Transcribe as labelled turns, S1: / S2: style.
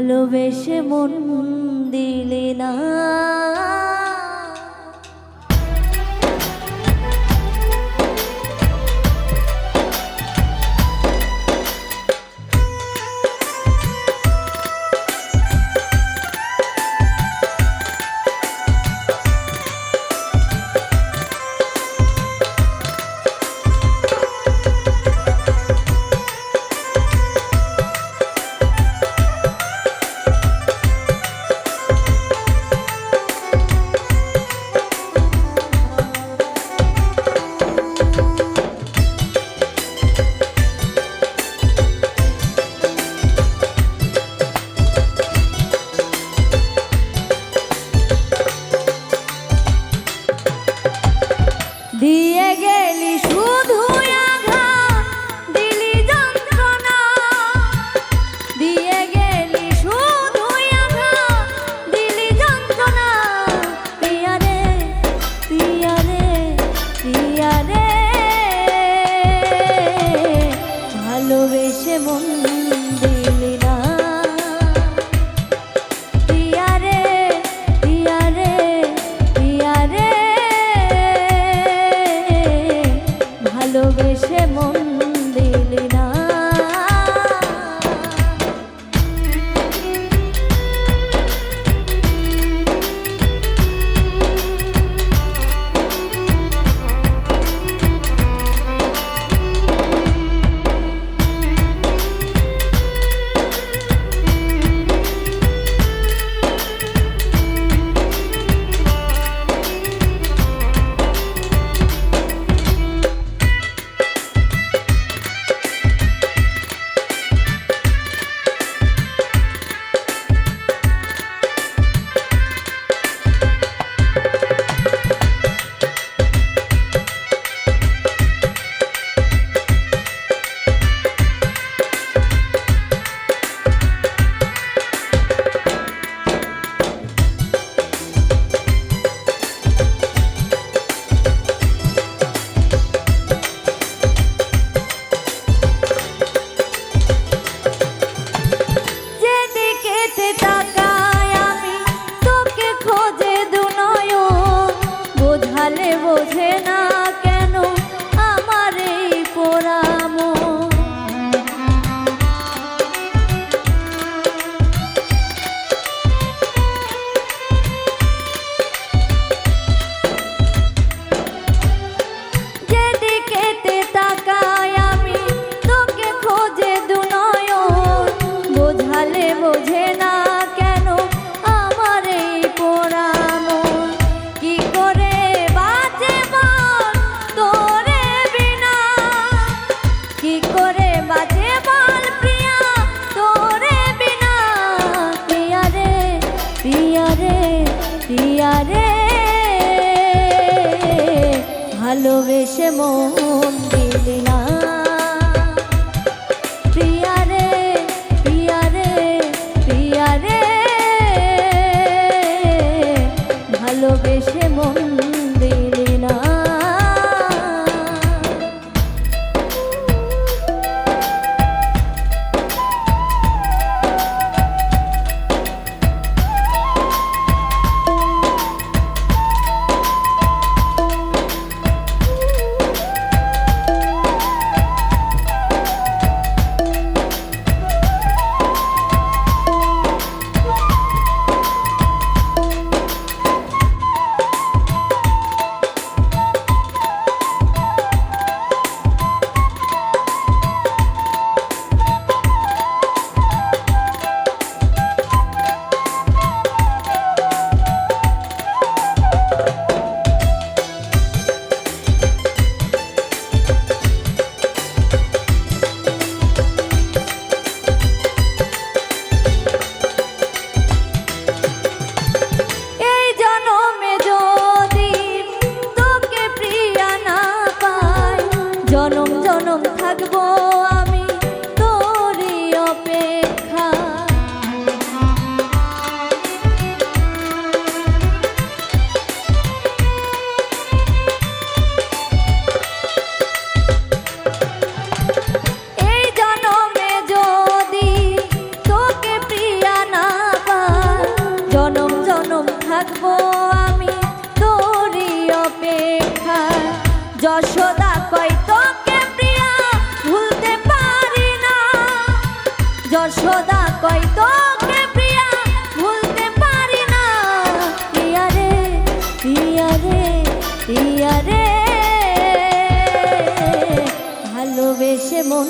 S1: ভালোবেসে মন দিলে না। দিয়ে গেলি শুধু আঘাত, দিলি যন্ত্রণা। দিয়ে গেলি শুধু আঘাত, দিলি যন্ত্রণা। প্রিয়া রে প্রিয়া রে প্রিয়া রে, ভালোবেসে মন দিলি না। প্রিয়া রে প্রিয়া রে প্রিয়া রে, ভালোবেসে মন দিলি না। বোঝে না কেন আমার এই পোড়া মন। যেদিকেতে তাকাই আমি তোকে খোঁজে দুনয়ন, বোঝালে বোঝে না কেন আমার এই পোড়া মন। কি করে বাঁচে বল তোরে বিনা, কি করে বাঁচে বল প্রিয়া তোরে বিনা। প্রিয়া রে প্রিয়া রে প্রিয়া রে, ভালোবেসে মন দিলি না। প্রিয়া রে প্রিয়া রে প্রিয়া রে, ভালোবেসে মন দিলি না। যশোদা কই তোকে প্রিয়া ভুলতে পারি না। প্রিয়া রে প্রিয়া রে প্রিয়া রে ভালোবেসে মন